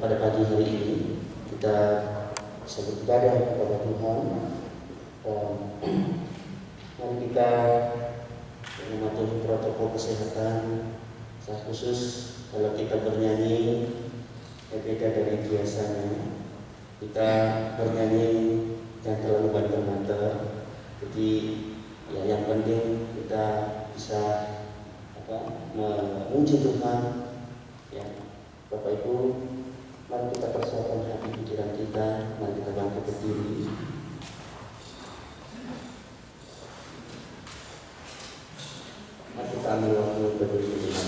pada pagi hari ini kita bisa beribadah kepada Tuhan. Mari kita mematuhi protokol kesehatan. Secara khusus kalau kita bernyanyi berbeda dari biasanya, kita bernyanyi jangan terlalu banter banter. Jadi ya yang penting kita bisa memuji Tuhan. Ya, Bapak Ibu, mari kita persiapkan hati pikiran kita, mari kita bangkit berdiri. Mari kita ambil waktu berdiri dengan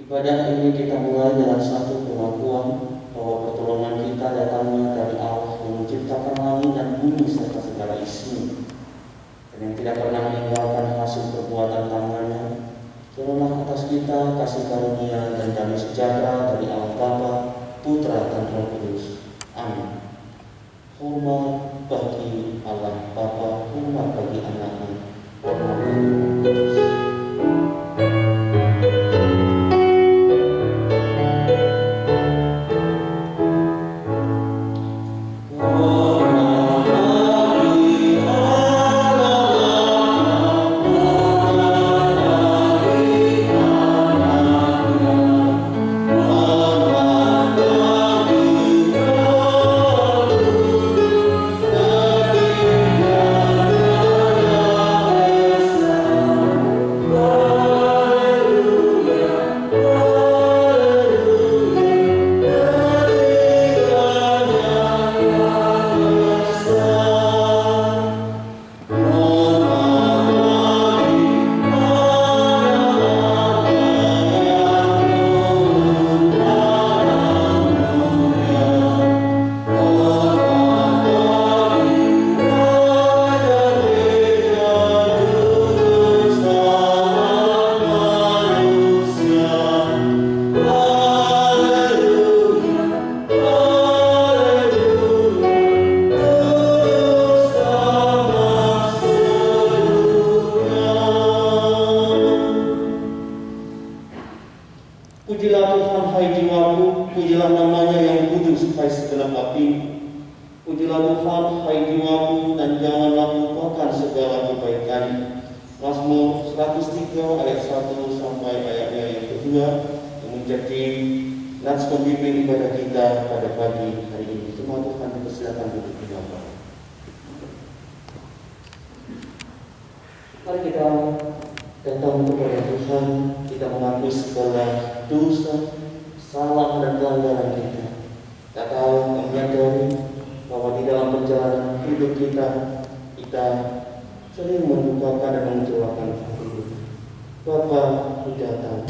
ibadah ini. Kita mulai dengan satu pengakuan bahwa pertolongan kita datangnya dari Allah yang menciptakan langit dan bumi serta segala isinya, dan yang tidak pernah meninggalkan hasil perbuatan tangannya. Turunlah atas kita kasih karunia dan damai sejahtera dari Allah Bapa, Putra dan Roh Kudus. Amin. Hormat bagi Allah Bapa, hormat bagi Anaknya, hormat bagi Roh Kudus. Pujilah Tuhan, hai jiwaku, pujilah namanya yang kudus, hai segenap hatiku. Pujilah Tuhan, hai jiwaku, dan janganlah lupakan segala kebaikan. Mazmur 103 ayat 1 sampai ayatnya yang kedua yang menjadi nats pembimbing ibadah kita pada pagi hari ini. Semua Tuhan dipersilakan duduk di bawah. Mari kita datang kepada Tuhan, kita mengakui segala dosa, salah dan pelanggaran kita. Kita tahu dan menyadari bahwa di dalam perjalanan hidup kita sering melupakan dan mengecewakan Tuhan. Bapa di datang.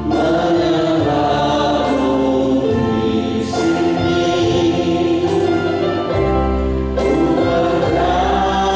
Menyerahmu di sini, ku berharap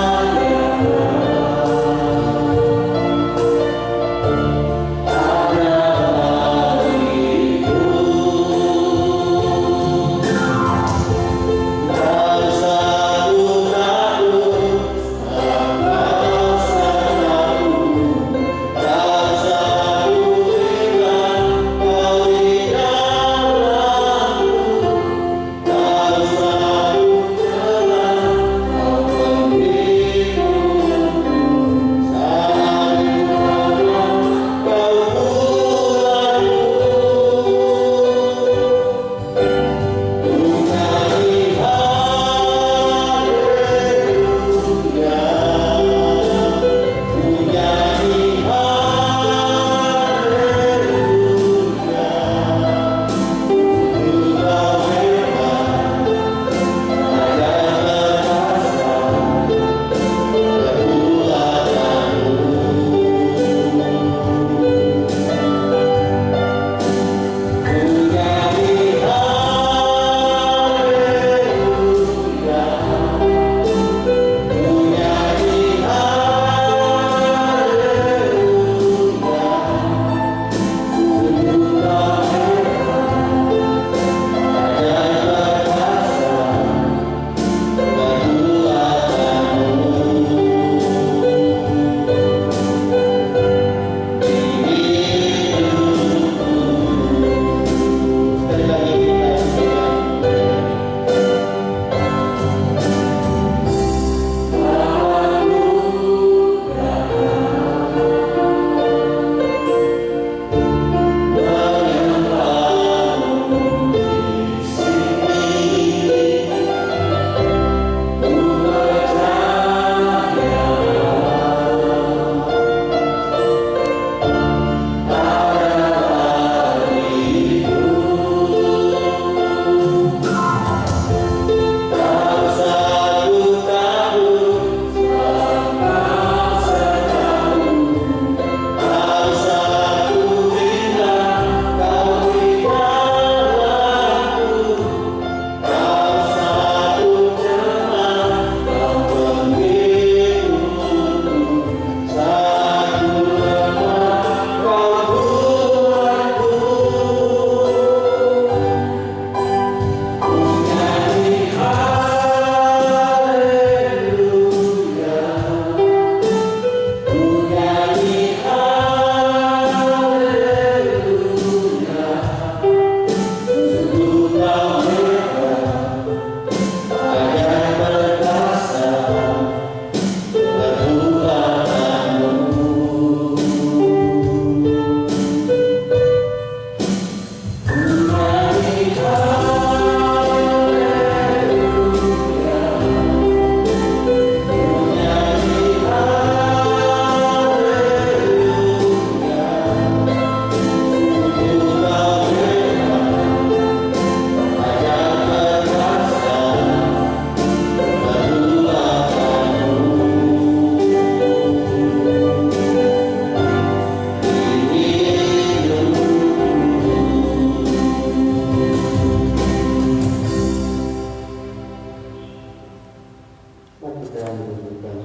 Mari kita menunjukkan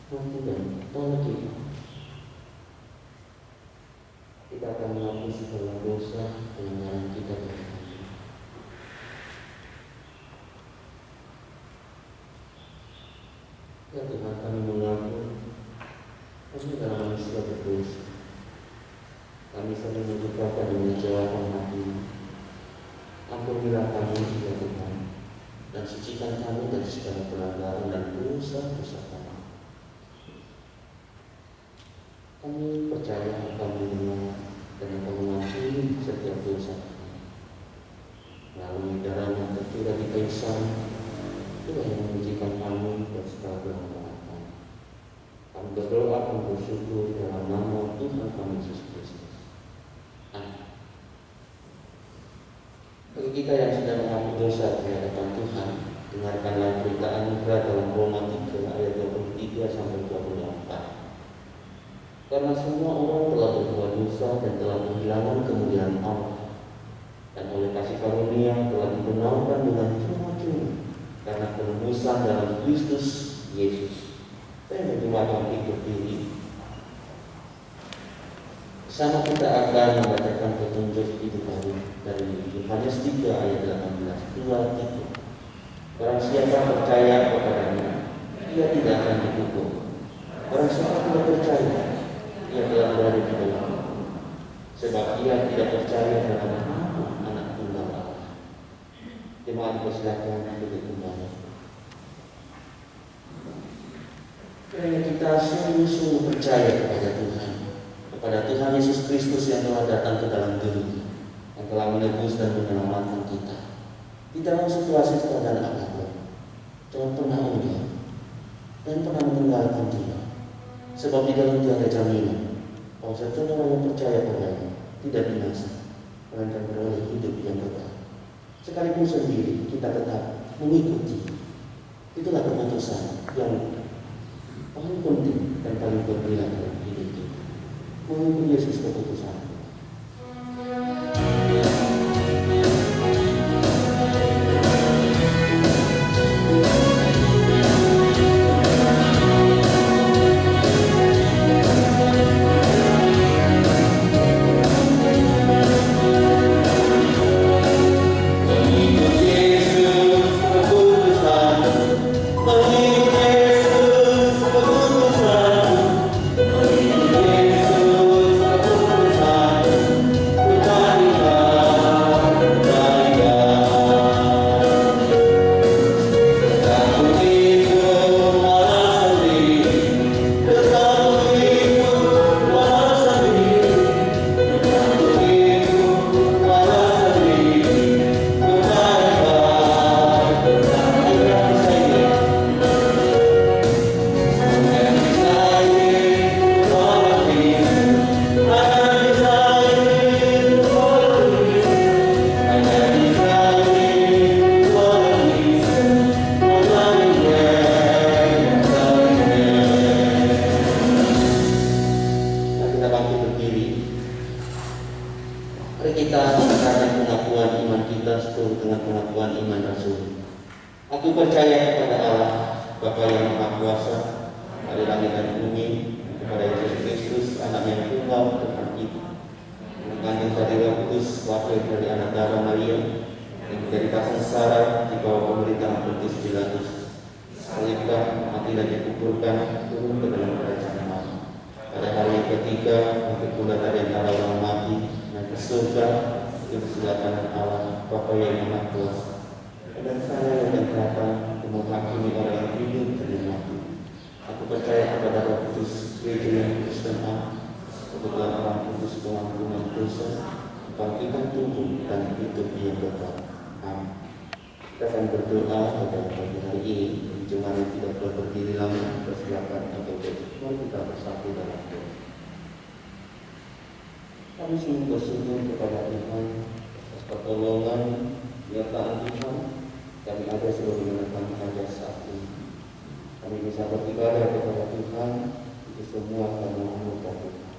hati dan tolong kita. Kita akan menghapus segala dosa pelanggaran kita kepada Tuhan. Ya Tuhan, kami mengaku kami adalah manusia berdosa. Kami sering menyukakan dan mengecewakan hati. Ampunilah kami ya Tuhan, dan sucikan kami dari segala pelanggaran dan dosa-dosa kami. Kami percaya akan mendengar dan akan mengampuni setiap dosa kami. Melalui darah yang tercurah di kayu salib, itulah yang mensucikan kami dari segala pelanggaran kami. Kami berdoa dan bersyukur dalam nama Tuhan kami Yesus Kristus. Amin. Bagi kita yang sudah mengaku dosa di hadapan Tuhan, dengarkanlah berita anugerah dalam Roma 3 ayat 23 sampai 24. Karena semua orang telah berbuat dosa dan telah kehilangan kemuliaan Allah, dan oleh kasih karunia telah dibenarkan dengan cuma-cuma karena penebusan dalam Kristus Yesus. Saya menjemahkan itu diri. Bersama kita akan membacakan petunjuk hidup baru dari Yohanes 3 ayat 18. 2-3. Barang siapa percaya kepadanya, ia tidak akan dihukum. Barang siapa tidak percaya, ia telah berada di dalam hukum, sebab ia tidak percaya kepada nama Anak Tunggal Allah. Jemaat persilakan duduk kembali. Kiranya kita sungguh-sungguh percaya kepada Tuhan, kepada Tuhan Yesus Kristus yang telah datang ke dalam dunia, yang telah menebus dan menyelamatkan kita. Di dalam situasi keadaan apapun, jangan pernah enggan dan pernah meninggalkan Dia, sebab di dalam Dia ada jaminan bahwa setiap orang yang percaya padanya tidak binasa, melainkan beroleh hidup yang kekal. Sekalipun sendiri kita tetap mengikuti. Itulah keputusan yang paling penting dan paling berguna dalam hidup kita. Mengikuti Yesus keputusan. Kami sungguh bersyukur kepada Tuhan atas pertolongan, penyertaan Tuhan. Kami ada sebagai menekan saja saat ini. Kami bisa beribadah kepada Tuhan, itu semua karena anugerah Tuhan.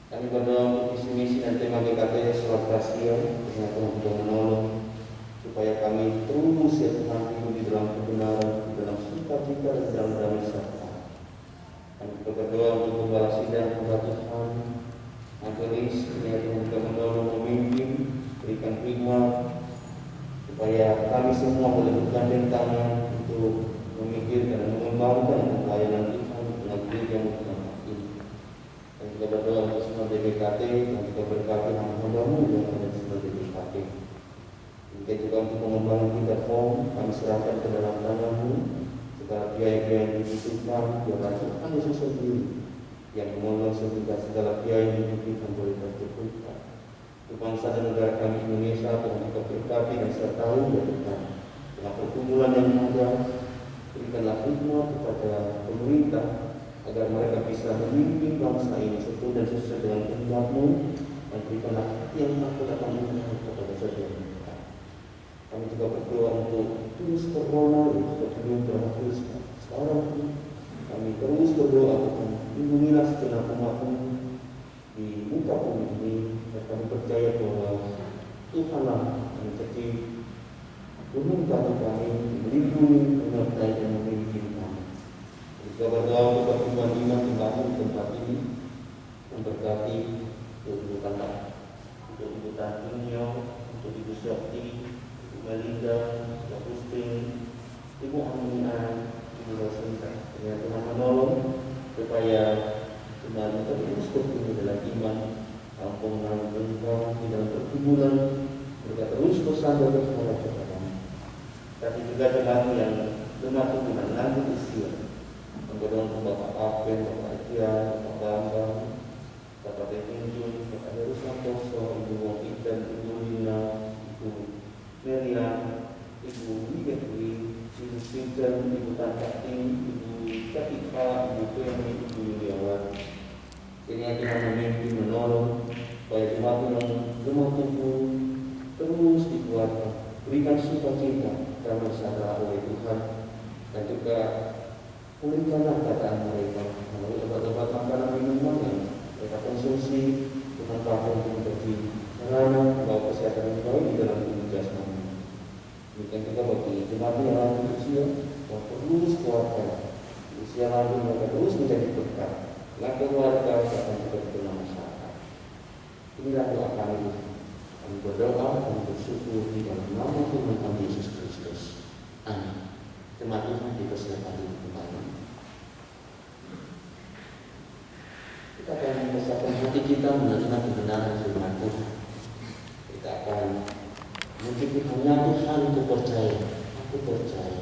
Kami berdoa untuk misi dan tema GKT Sholat Rahasia, karena Tuhan sudah menolong supaya kami terus ya Tuhan hidup di dalam kebenaran, di dalam sukacita dan dalam damai serta. Kami juga berdoa untuk Gembala Sidang Hamba Tuhan Majelis, kiranya Tuhan juga menolong memimpin, berikan hikmat supaya kami semua boleh bergandeng tangan untuk memikirkan dan mengembangkan pelayanan Tuhan dengan gereja mukjizat ini. Dan juga berdoa untuk semua DBKT dan juga berkati hamba-hamba-Mu yang ada di semua DBKT. Juga juga untuk pengembangan kita kami serahkan ke dalam tangan-Mu segala biaya-biaya yang dibutuhkan, biarlah Tuhan Yesus sendiri yang menolong segala biaya yang dibutuhkan boleh tercukupkan. Untuk bangsa dan negara kami Indonesia, Tuhan juga berkati dan sertai ya Tuhan. Dengan pertumbuhan yang ada, berikanlah hikmat kepada pemerintah agar mereka bisa memimpin bangsa ini sesuai dengan kehendak-Mu, dan berikanlah yang aku datang kepada saudara kita. Kami juga berdoa untuk terus corona untuk terhadap sekarang ini. Kami terus berdoa Tuhan, lindungilah segenap umat-Mu di muka bumi ini, dan kami percaya bahwa Tuhanlah yang menjadi gunung batu kami, melindungi, menyertai dan memimpin kami. Juga berdoa untuk pertumbuhan iman kembali di tempat ini, memberkati untuk Ibu Tanta, untuk Ibu Tantinyo, untuk Ibu Syakti, Ibu Melinda, Ibu Agustin, Ibu Aminah, Ibu Rosinta. Ya Tuhan menolong supaya kembali terus bertumbuh dalam iman, kampungan, bengkak, di dalam pertumbuhan, mereka terus bersandar kepada Tuhan. Tapi juga dengan yang lemah tubuhan lanjut usia, mendorong Bapak Apen, Bapak Ian, Bapak Bambang, Bapak Betinjun, Bapak Heru Santoso, Ibu Wong Idan, Ibu Lina, Ibu Meriam, Ibu Wibetwi, Ibu Sinten, Ibu Tantating, Ibu Catika, Ibu Femi, Ibu Yuliawan. Ini Tuhan memimpin, menolong supaya jemaat yang lemah tubuh terus dikuatkan, berikan sukacita karena sadar oleh Tuhan, dan juga pulihkanlah keadaan mereka melalui obat-obat makanan minuman yang mereka konsumsi dengan pakai untuk menjadi sarana membawa kesehatan yang baik di dalam tubuh jasmani. Demikian juga bagi jemaat yang lanjut usia, yang terus kuatkan usia lanjut mereka terus menjadi berkat, dengan keluarga dan juga dengan masyarakat. Inilah doa kami. Kami berdoa dan bersyukur di dalam nama Tuhan kami Yesus Kristus. Amin. Jemaat Tuhan dipersilakan kembali. Kita akan mempersiapkan hati kita menerima kebenaran firman Tuhan. Kita akan memuji hanya Tuhan, aku percaya, aku percaya.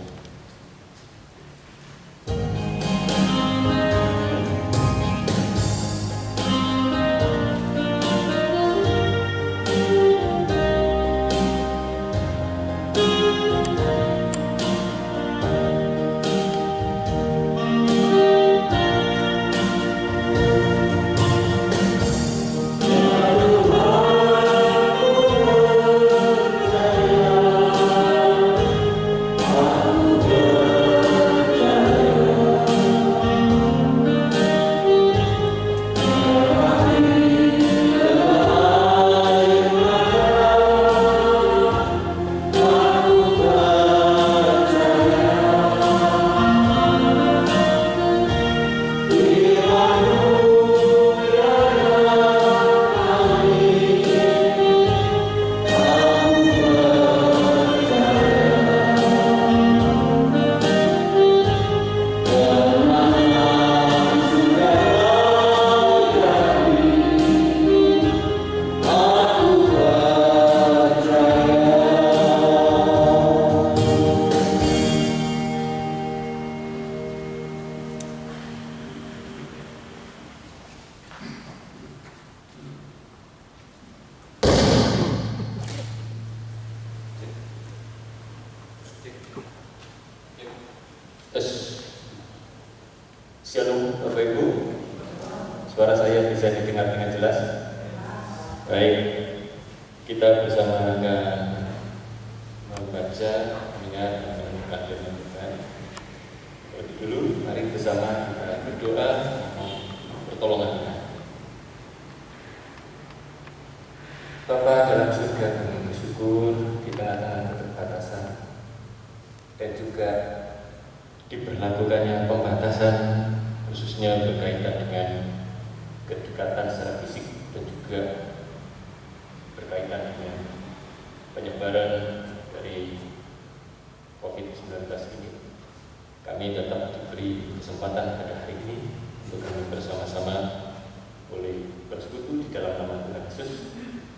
Shalom Bapak Ibu, suara saya bisa didengar dengan jelas? Baik, kita bersama akan membaca, mendengar, dan menemukan firman Tuhan. Terlebih dulu, mari bersama kita berdoa pertolongan Tuhan. Bapa dalam surga, kami bersyukur di tengah-tengah keterbatasan dan juga diberlakukannya pembatasan khususnya berkaitan dengan kedekatan secara fisik dan juga berkaitan dengan penyebaran dari COVID-19 ini, kami tetap diberi kesempatan pada hari ini untuk kami bersama-sama boleh bersekutu di dalam nama Tuhan Yesus,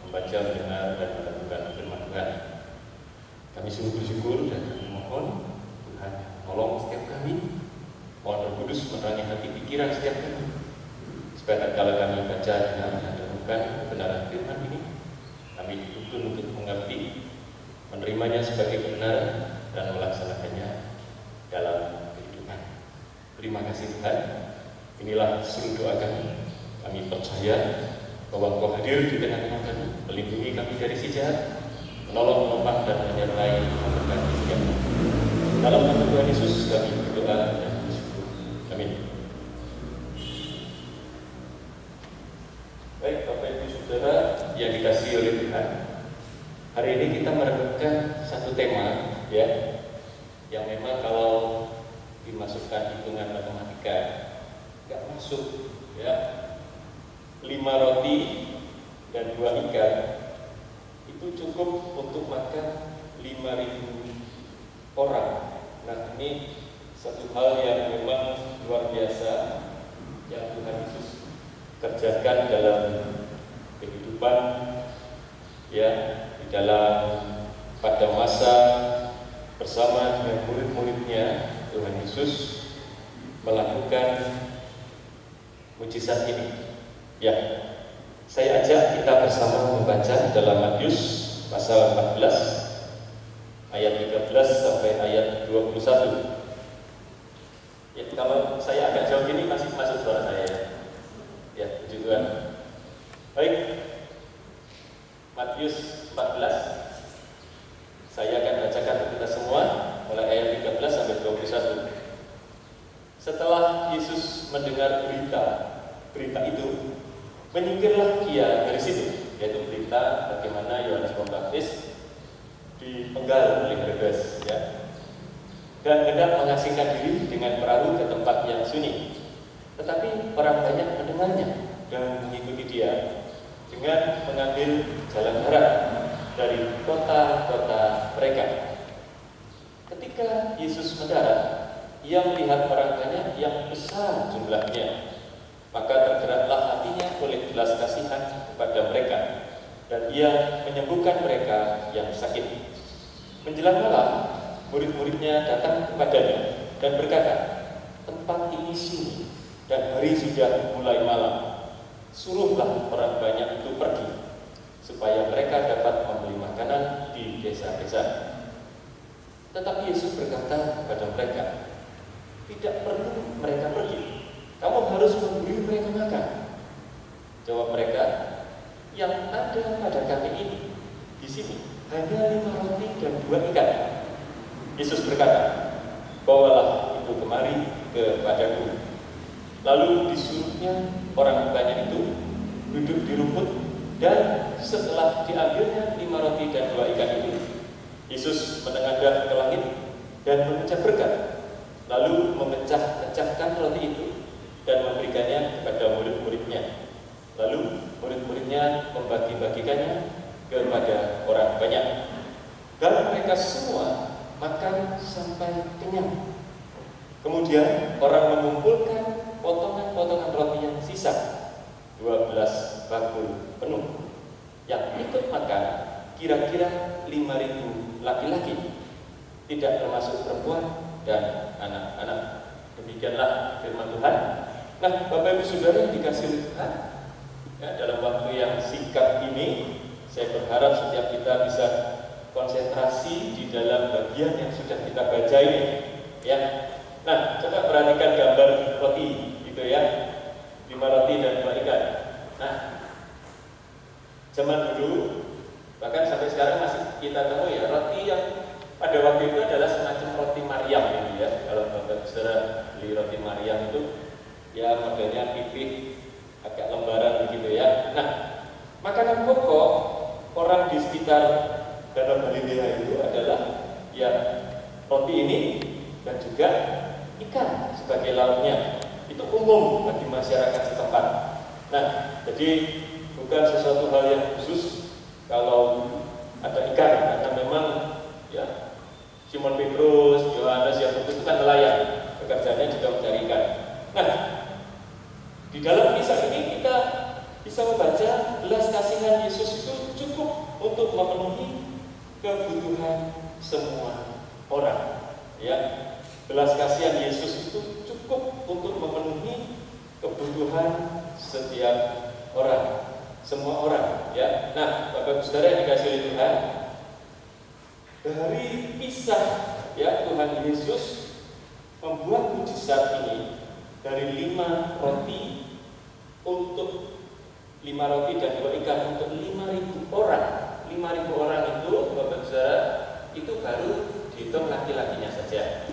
membaca, mendengar, dan melakukan firman Tuhan. Kami sungguh bersyukur dan kami mohon Tuhan tolong setiap kami, mohon Roh Kudus menerangi hati pikiran setiap kami, supaya tatkala kami baca, dengar, dan renungkan kebenaran firman ini, kami dituntun untuk mengerti, menerimanya sebagai kebenaran, dan melaksanakannya dalam kehidupan. Terima kasih Tuhan. Inilah seluruh doa kami. Kami percaya bahwa Engkau hadir di tengah-tengah kami, melindungi kami dari si jahat, menolong, menopang, dan menyertai, memberkati setiap kami. Dalam nama Tuhan Yesus kami berdoa dan bersyukur. Amin. Baik, Bapak Ibu Saudara yang dikasihi oleh Tuhan, hari ini kita merenungkan satu tema, ya, yang memang kalau dimasukkan hitungan matematika nggak masuk, ya. 5 roti dan 2 ikan itu cukup untuk makan 5.000 orang. Nah, ini satu hal yang memang luar biasa yang Tuhan Yesus kerjakan dalam kehidupan, ya, di dalam pada masa bersama dengan murid-muridnya. Tuhan Yesus melakukan mujizat ini. Ya, saya ajak kita bersama membaca dalam Matius pasal 14 ayat 13 sampai ayat 21. Ya, kalau saya agak jauh ini masih masuk suara saya. Ya, puji Tuhan. Baik, Matius 14. Saya akan bacakan untuk kita semua mulai ayat 13 sampai 21. Setelah Yesus mendengar berita itu, menyingkirlah ia dari situ, yaitu berita bagaimana Yohanes Pembaptis dipenggal oleh Herodes, ya, dan hendak mengasingkan diri dengan perahu ke tempat yang sunyi. Tetapi orang banyak mendengarnya dan mengikuti dia dengan mengambil jalan darat dari kota-kota mereka. Ketika Yesus mendarat, ia melihat orang banyak yang besar jumlahnya, maka tergeraklah hatinya oleh belas kasihan kepada mereka, dan ia menyembuhkan mereka yang sakit. Menjelang malam, murid-muridnya datang kepadanya dan berkata, "Tempat ini sunyi dan hari sudah mulai malam. Suruhlah orang banyak itu pergi, supaya mereka dapat membeli makanan di desa-desa." Tetapi Yesus berkata kepada mereka, "Tidak perlu mereka pergi. Kamu harus memberi mereka makan." Jawab mereka, "Yang ada pada kami ini di sini hanya 5 roti dan 2 ikan." Yesus berkata, "Bawalah itu kemari kepadaku." Lalu disuruhnya orang banyak itu duduk di rumput, dan setelah diambilnya 5 roti dan 2 ikan itu, Yesus menengadah ke langit dan mengucap berkat, lalu memecah-pecahkan roti itu dan memberikannya kepada murid-muridnya. Lalu murid-muridnya membagi-bagikannya kepada orang banyak. Dan mereka semua makan sampai kenyang. Kemudian orang mengumpulkan potongan-potongan roti yang sisa, 12 bakul penuh. Yang ikut makan kira-kira 5.000 laki-laki, tidak termasuk perempuan dan anak-anak. Demikianlah firman Tuhan. Nah, Bapak Ibu Saudara yang dikasihi oleh Tuhan, ya, dalam waktu yang singkat ini, saya berharap setiap kita bisa konsentrasi di dalam bagian yang sudah kita baca ini, ya. Nah, coba perhatikan gambar roti, gitu ya, 5 roti dan 2 ikan. Nah, zaman dulu, bahkan sampai sekarang masih kita tahu, ya, roti yang pada waktu itu adalah semacam roti Maryam, gitu ya. Kalau Bapak Saudara beli roti Maryam itu, ya, modelnya pipih, agak lembaran begitu, ya. Nah, makanan pokok orang di sekitar Danau Galilea itu adalah, ya, roti ini dan juga ikan sebagai lauknya. Itu umum bagi masyarakat setempat. Nah, jadi bukan sesuatu hal yang khusus kalau ada ikan, karena memang ya Simon Petrus, Yohanes, Yakobus itu kan nelayan, pekerjaannya juga mencari ikan. Nah, di dalam kisah ini kita bisa membaca belas kasihan Yesus itu cukup untuk memenuhi kebutuhan semua orang. Ya, belas kasihan Yesus itu cukup untuk memenuhi kebutuhan setiap orang, semua orang. Ya, nah, Bapak Saudara yang dikasihi oleh Tuhan, dari kisah ya Tuhan Yesus membuat mujizat ini dari 5 roti dan 2 ikan untuk 5.000 orang. 5.000 orang itu, Bapak Saudara, itu baru dihitung laki-lakinya saja.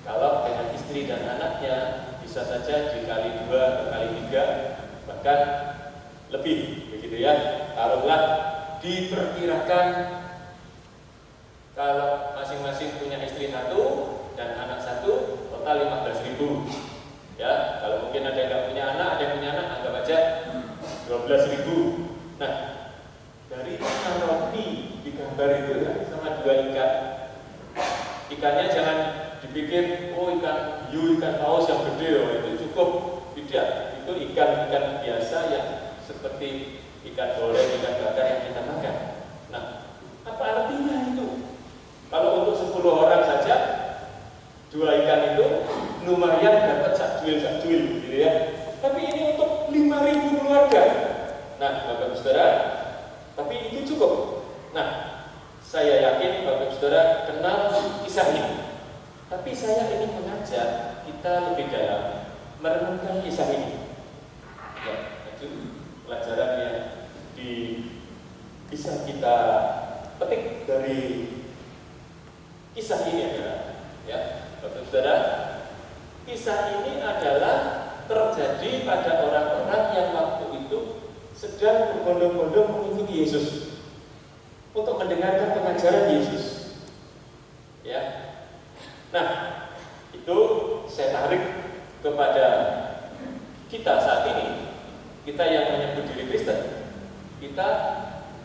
Kalau dengan istri dan anaknya bisa saja dikali 2, dikali 3, bahkan lebih, begitu ya. Taruhlah diperkirakan kalau masing-masing punya istri 1 dan anak 1, total 15.000. Ya, kalau mungkin ada yang nggak punya anak, ada yang punya anak, anggap aja 12.000. Nah, dari 5 roti di gambar itu ya, sama 2 ikan. Ikannya jangan dipikir, oh ikan hiu, ikan paus yang gede, oh itu cukup. Tidak, itu ikan-ikan biasa yang seperti ikan goreng, ikan bakar yang kita makan. Nah, apa artinya itu? Kalau untuk 10 orang saja, 2 ikan itu lumayan dapat sakjuil, gitu ya. Tapi ini untuk 5.000 keluarga. Nah, Bapak Saudara, tapi itu cukup. Nah, saya yakin Bapak Saudara kenal kisah ini. Tapi saya ingin mengajak kita lebih dalam merenungkan kisah ini. Ya, itu pelajaran yang bisa kita petik dari kisah ini adalah, ya, Bapak Saudara, kisah ini adalah terjadi pada orang-orang yang waktu itu sedang berbondong-bondong mengikuti Yesus untuk mendengarkan pengajaran Yesus. Ya, nah itu saya tarik kepada kita saat ini, kita yang menyebut diri Kristen, kita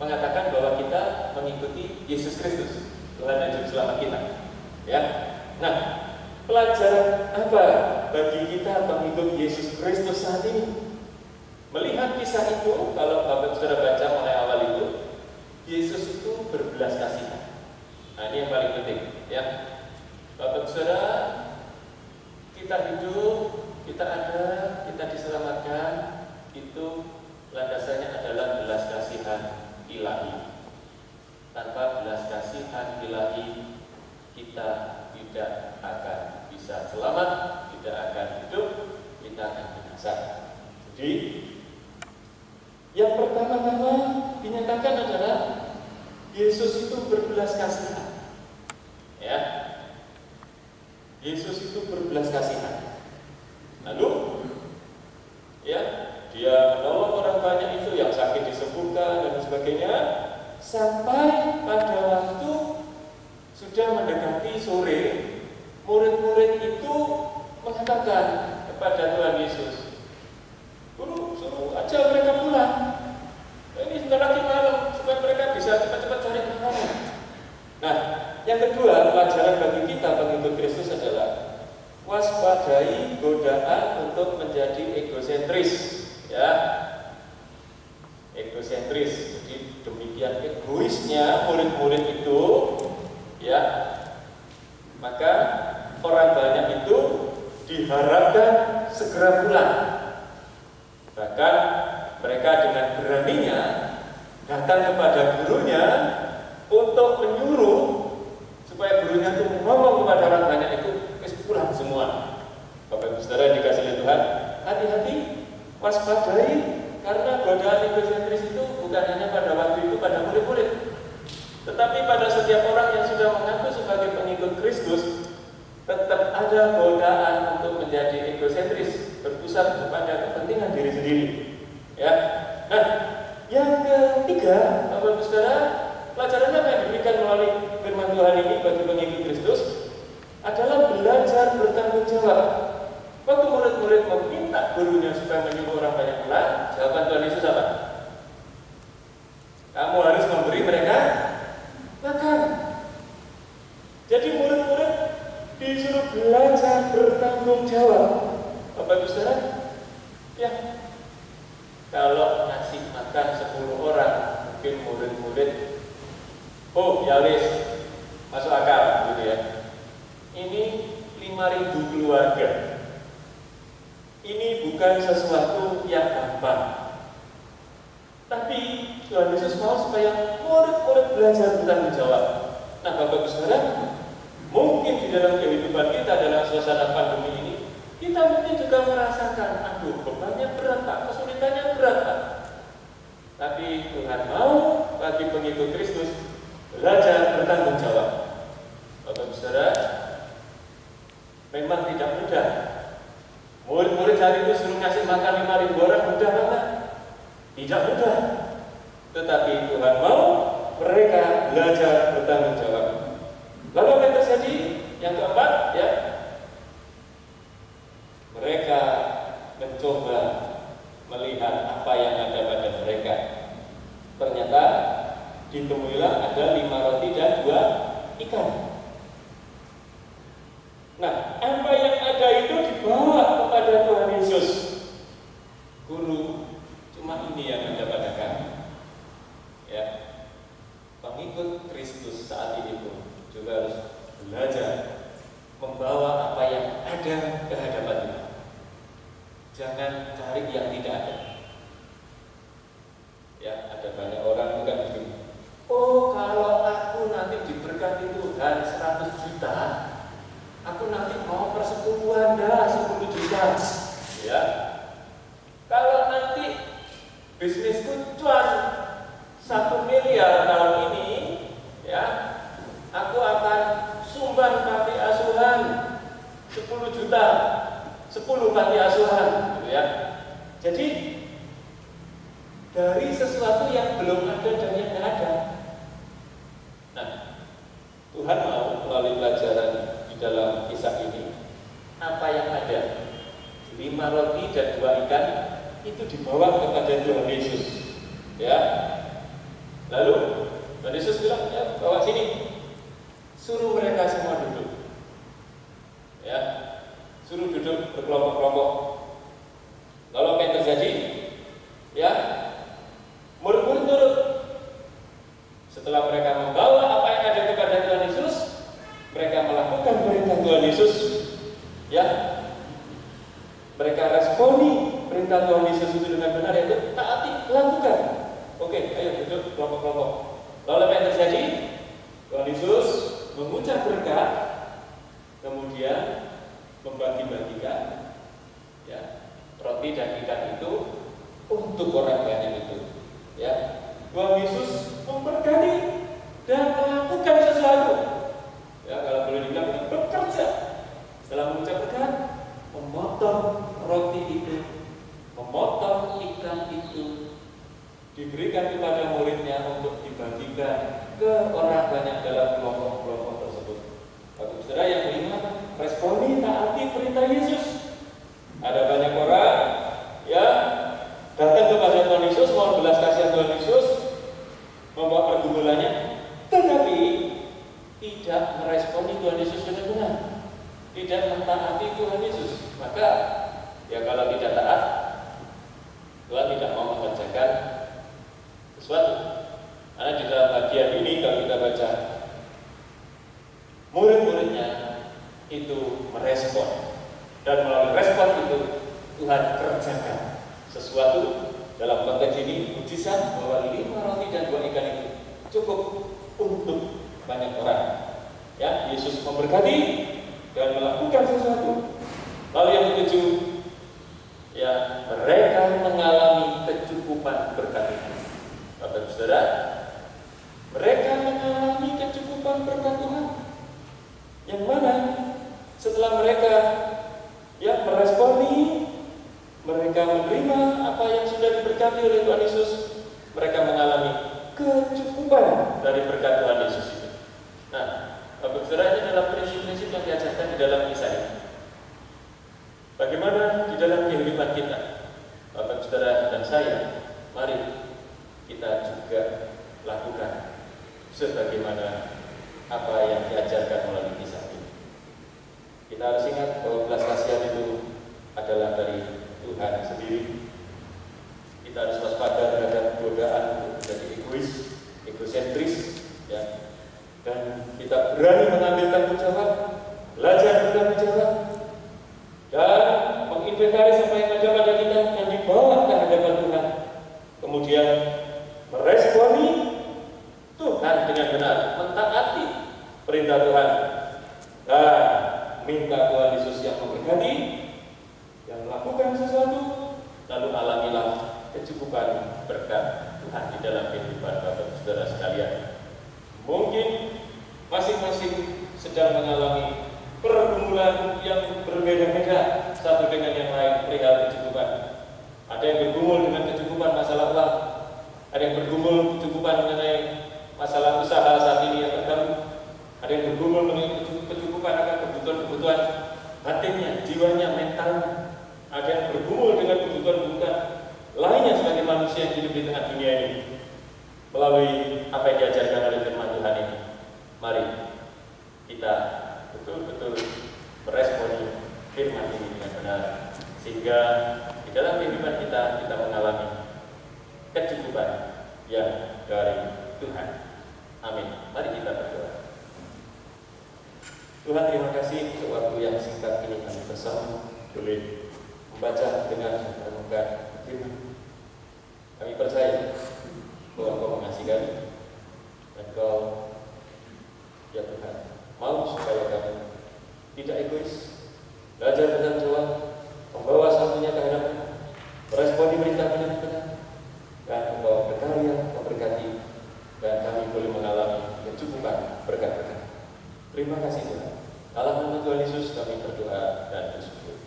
mengatakan bahwa kita mengikuti Yesus Kristus, Tuhan dan Juru Selamat kita. Ya, nah pelajaran apa bagi kita pengikut Yesus Kristus saat ini? Melihat kisah itu, kalau Bapak Saudara baca mulai awal itu, Yesus itu berbelas kasihan. Nah, ini yang paling penting, ya. Bapak Saudara, kita hidup, kita ada, kita diselamatkan, itu landasannya adalah belas kasihan ilahi. Tanpa belas kasihan ilahi, kita tidak akan bisa selamat, tidak akan hidup, kita akan binasa. Jadi, yang pertama-tama dinyatakan adalah Yesus itu berbelas kasihan. Ya, Yesus itu berbelas kasihan. Lalu, ya, dia menolong orang banyak itu, yang sakit disembuhkan dan sebagainya, sampai pada waktu sudah mendekati sore, murid-murid itu mengatakan kepada Tuhan Yesus, "Guru, suruh aja mereka pulang. Ini sebentar lagi malam, supaya mereka bisa cepat-cepat cari makanan." Nah, yang kedua, pelajaran bagi kita pengikut Kristus adalah waspadai godaan untuk menjadi egosentris. Ya, egosentris. Jadi demikian egoisnya murid-murid itu, ya, maka orang banyak itu diharapkan segera pulang. Bahkan mereka dengan beraninya datang kepada gurunya untuk menyuruh supaya gurunya itu ngomong kepada orang banyak itu, pulang semua. Bapak Ibu Saudara dikasih oleh Tuhan, hati-hati, waspadai, karena godaan egosentris itu bukan hanya pada waktu itu pada murid-murid, tetapi pada setiap orang yang sudah mengaku sebagai pengikut Kristus, tetap ada godaan untuk menjadi egosentris, berpusat kepada kepentingan diri sendiri. Ya, nah, yang ketiga, Bapak Ibu Saudara, pelajaran apa yang diberikan melalui firman Tuhan ini bagi pengikut Kristus adalah belajar bertanggung jawab. Coba, waktu murid-murid meminta gurunya supaya menyuruh orang banyak pulang, jawaban Tuhan Yesus apa? Kamu harus memberi mereka makan. Jadi murid-murid disuruh belajar bertanggung jawab. Bapak Ibu Saudara, ya, kalau ngasih makan 10 orang, mungkin murid-murid, oh ya wis, masuk akal gitu ya. Ini 5.000 keluarga. Ini bukan sesuatu yang gampang. Tapi Tuhan Yesus mau supaya murid-murid belajar bertanggung jawab. Nah, Bapak Ibu Saudara, mungkin di dalam kehidupan kita dalam suasana pandemi ini, kita mungkin juga merasakan, aduh, bebannya berat Pak, kesulitannya berat Pak. Tapi Tuhan mau bagi pengikut Kristus belajar bertanggung jawab. Bapak Ibu Saudara, memang tidak mudah. Murid-murid hari itu suruh ngasih makan 5.000 orang, mudah banget? Tidak mudah. Tetapi Tuhan mau mereka belajar bertanggung jawab. Lalu apa yang terjadi? Yang keempat, ya, mereka mencoba melihat apa yang ada pada mereka. Ternyata ditemuilah ada 5 roti dan 2 ikan. Nah, apa yang ada itu dibawa kepada Tuhan Yesus. Guru, cuma ini yang ada pada kami. Ya, pengikut Kristus saat ini pun juga harus belajar membawa apa yang ada ke hadapan Tuhan. Jangan cari yang tidak ada. Ya, ada banyak orang bukan begini. Oh, kalau aku nanti diberkati Tuhan 100 juta, aku nanti mau persepuluhan dah 10 juta. Ya. Kalau nanti bisnisku cuan 1 miliar tahun ini, ya, aku akan sumbang panti asuhan 10 juta, 10 panti asuhan, gitu ya. Jadi dari sesuatu yang belum ada dan yang tidak ada. Nah, Tuhan mau melalui pelajaran di dalam kisah ini, apa yang ada, 5 roti dan 2 ikan itu dibawa kepada Tuhan Yesus, ya. Lalu Tuhan Yesus bilang, ya, bawa sini, suruh mereka semua duduk, ya, suruh duduk berkelompok-kelompok. Lalu apa yang terjadi? Ya, murid-murid turut. Setelah mereka membawa apa yang ada kepada Tuhan Yesus, mereka melakukan perintah Tuhan Yesus, ya. Mereka responi perintah Tuhan Yesus itu dengan benar, yaitu taati, lakukan. Oke, ayo duduk kelompok-kelompok. Lalu apa yang terjadi? Tuhan Yesus mengucap berkat, kemudian membagi-bagikan, ya, roti dan ikan itu untuk orang banyak itu. Ya, Tuhan Yesus memberkati dan melakukan sesuatu. Ya, kalau boleh dibilang itu bekerja. Setelah mengucap berkat, memotong roti itu, memotong ikan itu, diberikan kepada muridnya untuk dibagikan ke orang banyak dalam kelompok-kelompok tersebut. Bapak Saudara, yang kelima, responi taati perintah Yesus. Ada banyak orang, ya, datang kepada Tuhan Yesus, mau belas kasihan Tuhan Yesus, membawa pergumulannya, tetapi tidak meresponi Tuhan Yesus dengan benar, tidak mentaati Tuhan Yesus. Maka, ya, kalau tidak taat, Tuhan tidak mau mengerjakan sesuatu. Karena di dalam bagian ini kalau kita baca, murid-muridnya itu merespon, dan melalui respon itu Tuhan kerjakan sesuatu. Dalam konteks ini mujizat bahwa 5 roti dan 2 ikan itu cukup untuk banyak orang. Ya, Yesus memberkati dan melakukan sesuatu. Lalu yang ketujuh, ya, mereka mengalami kecukupan berkat itu. Bapak Ibu Saudara, mereka mengalami kecukupan berkat Tuhan. Yang mana setelah mereka, ya, meresponi, mereka menerima apa yang sudah diberkati oleh Tuhan Yesus, mereka mengalami kecukupan dari berkat Tuhan Yesus itu. Nah, Bapak Saudara, ini adalah prinsip-prinsip yang diajarkan di dalam kisah ini. Bagaimana di dalam kehidupan kita, Bapak, Saudara, dan saya, mari kita juga lakukan sebagaimana apa yang diajarkan melalui kisah ini. Kita harus ingat bahwa belas kasihan itu adalah dari Tuhan sendiri. Kita harus waspada terhadap godaan untuk menjadi egosentris, ya. Dan kita berani mengambil tanggung jawab, belajar bertanggung jawab, dan menginventaris apa yang ada pada kita dan dibawa ke hadapan Tuhan. Kemudian meresponi Tuhan dengan benar, mentaati perintah Tuhan, dan minta Tuhan Yesus yang memberkati, yang melakukan sesuatu, lalu alamilah kecukupan berkat Tuhan di dalam kehidupan Bapak Saudara sekalian. Mungkin masing-masing sedang mengalami pergumulan yang berbeda-beda satu dengan yang lain perihal kecukupan. Ada yang bergumul dengan kecukupan masalah uang, ada yang bergumul kecukupan mengenai masalah usaha saat ini yang terganggu, ada yang bergumul mengenai kecukupan akan kebutuhan-kebutuhan batinnya, jiwanya, mentalnya, ada yang bergumul dengan kebutuhan-kebutuhan lainnya sebagai manusia yang hidup di tengah dunia ini. Melalui apa yang diajarkan oleh firman Tuhan ini, mari kita betul-betul meresponi firman ini dengan benar, sehingga di dalam kehidupan kita mengalami kecukupan yang dari Tuhan. Amin. Mari kita berdoa. Tuhan, terima kasih untuk waktu yang singkat ini kami bersama boleh membaca dengan merenungkan firman. Kami percaya bahwa Engkau mengasihi kami dan Engkau, ya Tuhan, mau supaya kami tidak egois, belajar bertanggung jawab, membawa satunya ke hadapan, meresponi berita dengan benar, dan Engkau berkarya, memberkati, dan kami boleh mengalami kecukupan berkat-berkat. Terima kasih Tuhan. Dalam nama Tuhan Yesus kami berdoa dan bersyukur.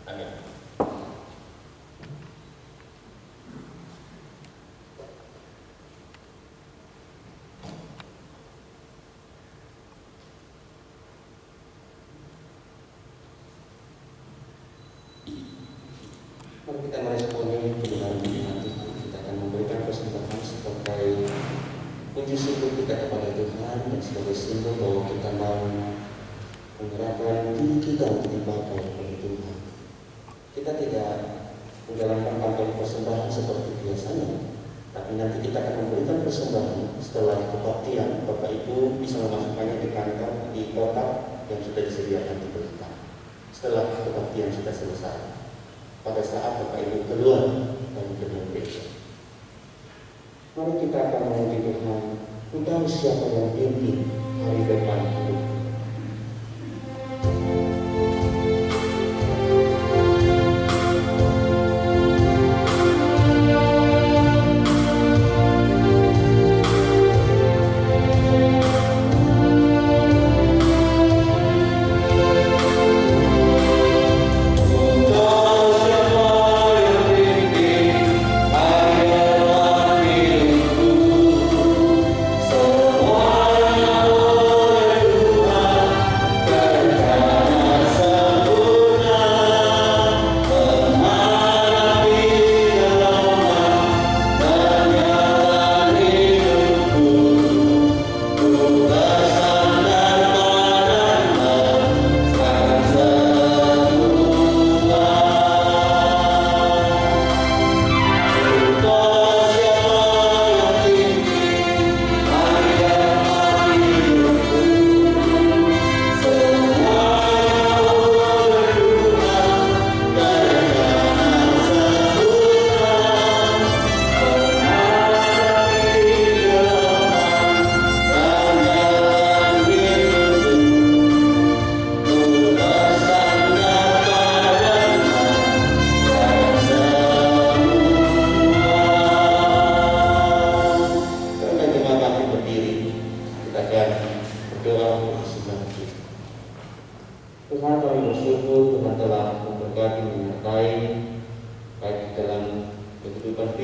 Amin. Mari kita meresponi kebenaran firman Tuhan. Kita akan memberikan persembahan sebagai puji syukur kita kepada Tuhan dan sebagai simbol bahwa kita mau menyerahkan diri kita untuk dipakai oleh Tuhan. Kita tidak menjalankan kantong persembahan seperti biasanya, tapi nanti kita akan memberikan persembahan setelah kebaktian. Bapak Ibu bisa memasukkannya di kantong, di kotak yang sudah disediakan di belakang. Setelah kebaktian sudah selesai, pada saat Bapak Ibu keluar dari gedung gereja, mari kita akan memuji Tuhan. Engkau siapa yang pimpin hari depan hidup.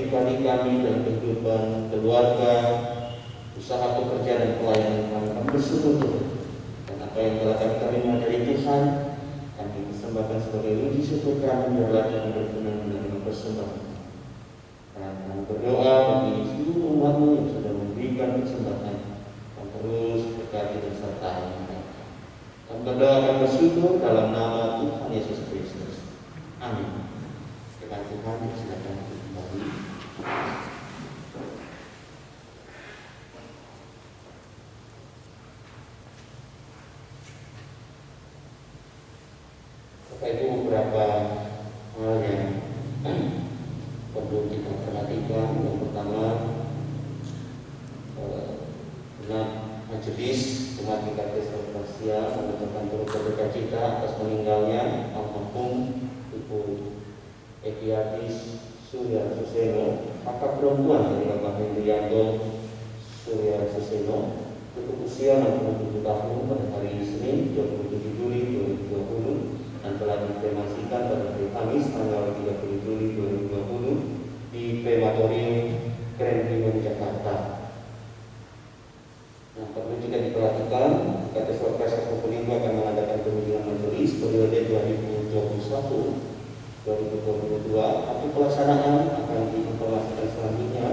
pribadi kami dan kehidupan keluarga, usaha pekerjaan dan pelayanan kami bersyukur Tuhan. Dan apa yang telah kami terima dari Tuhan, kami bersembah persembahkan sebagai wujud syukur kami adalah yang berkenan menerima persembahan. Kami berdoa bagi seluruh umatmu yang sudah memberikan persembahan dan terus berkati dan sertai mereka. Kami berdoa dan bersyukur dalam nama Tuhan Yesus Kristus. Amin. Terima Tuhan, silakan kembali. Bapak Ibu, beberapa hal yang perlu kita perhatikan. Yang pertama, majelis umat GKT Selokarasia mengucapkan turut berduka cita atas meninggalnya almarhum Ibu Ekiatis Surya Suseno, kakak perempuan dari Bapak Hendrianto Surya Suseno, tutup usia 67 tahun pada hari Senin 27 Juli 2020 dan telah dikremasikan pada hari Kamis tanggal 30 Juli 2020 di krematorium Kremlin Jakarta. Nah, perlu juga diperhatikan, GKT Selokarasia Probolinggo akan mengadakan pemilihan majelis periode 2021-2022, tapi pelaksanaan akan diinformasikan selanjutnya.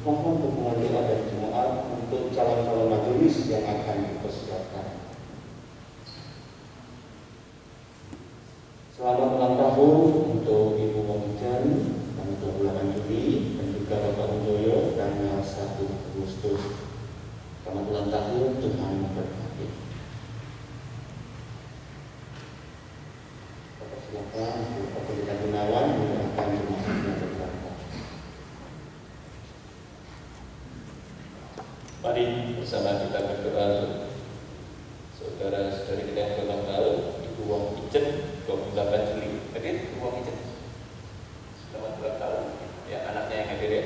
Mohon dukungan doa dari jemaat untuk calon-calon majelis yang akan dipersiapkan. Selamat ulang tahun untuk Ibu Momijan tanggal 28 Juli dan juga Bapak Unjoyo tanggal 1 Agustus. Selamat ulang tahun, Tuhan memberkati. Bapak silakan Bapak Pendeta Gunawan mendoakan jemaatnya berangkat. Mari bersama kita berdoa saudara-saudari kita yang berulang tahun, Ibu Wong Ijen 28 Juli. Hadir Ibu Wong Ijen. Selamat ulang tahun. Ya, anaknya yang hadir ya.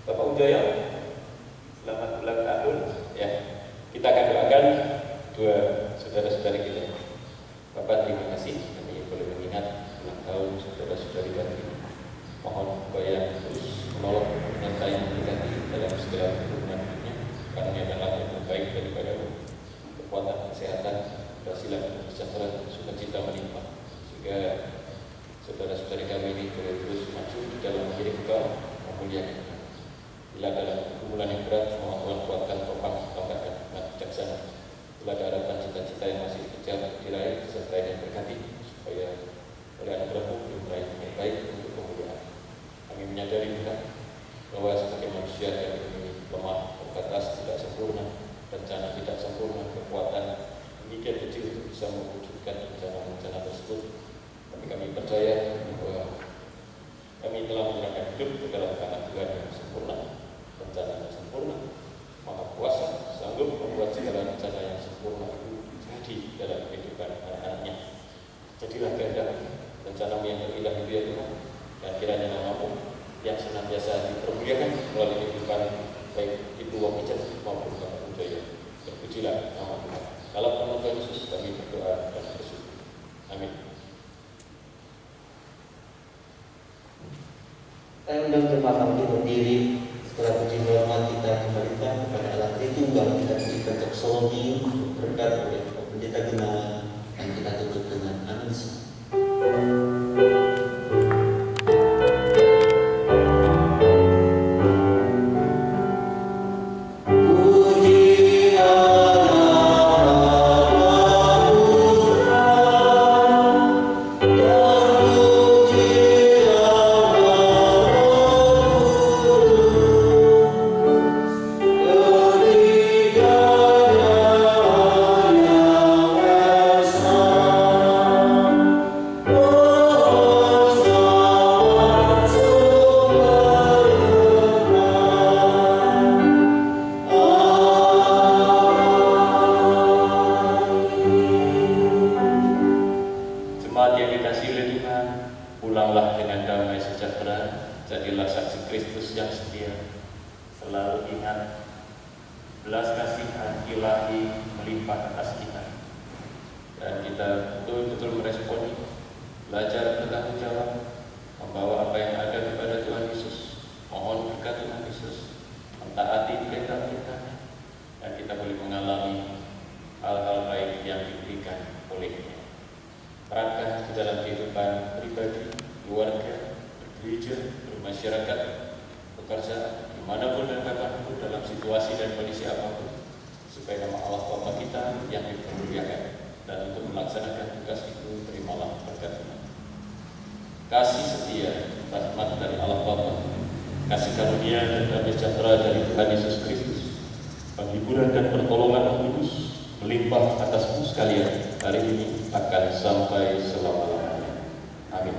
Bapak Unjoyo, selamat ulang tahun. Ya, kita akan doakan dua saudara-saudari kita. Bapak, terima kasih kami boleh mengingat ulang tahun saudara-saudari kami. Mohon Bapak yang terus menolong menyertai memberkati dalam segala hubungan hidupnya, karena ia adalah yang terbaik daripada kekuatan, kesehatan, keberhasilan, kesejahteraan, sukacita melimpah, sehingga saudara-saudari kami ini boleh terus maju di dalam menjadi Engkau memuliakan. Bila dalam pergumulan yang berat, mohon Tuhan kuatkan, topang, tambahkan hikmat bijaksana. Bila ada harapan cita-cita yang masih dikejar, diraih, disertai dan berkati, supaya oleh anugerah-Mu meraih yang baik untuk kemuliaan. Kami menyadari Tuhan bahwa sebagai manusia kami lemah, terbatas, tidak sempurna, rencana tidak sempurna, kekuatan demikian kecil untuk bisa mewujudkan rencana-rencana tersebut. Tapi kami percaya bahwa kami telah menggunakan hidup ke dalam tangan Tuhan yang sempurna, rencananya sempurna, Maha Kuasa, sanggup membuat segala rencana yang sempurna itu jadi dalam kehidupan anak-anaknya. Jadilah kehendak rencana-Mu yang terindah itu ya Tuhan, dan kiranya nama-Mu yang senantiasa dipermuliakan melalui kehidupan baik Ibu Wong Ijen maupun Bapak Unjoyo. Terpujilah nama Tuhan. Dalam nama Tuhan Yesus kami berdoa dan bersyukur. Amin. Saya undang jemaat kami berdiri. Setelah puji hormat kita kembalikan kepada Allah Tritunggal, kita berikan doksologi berkat oleh Bapak Pendeta Gunawan dan kita tutup dengan amin. terapkan ke dalam kehidupan pribadi, keluarga, bergereja, bermasyarakat, bekerja, dimanapun dan kapanpun, dalam situasi dan kondisi apapun, supaya nama Allah Bapa kita yang dipermuliakan. Dan untuk melaksanakan tugas itu, terimalah berkat Tuhan. Kasih setia, rahmat dari Allah Bapa, kasih karunia dan damai sejahtera dari Tuhan Yesus Kristus, penghiburan dan pertolongan Roh Kudus melimpah atasmu sekalian hari ini akan sampai selama-lamanya. Amin.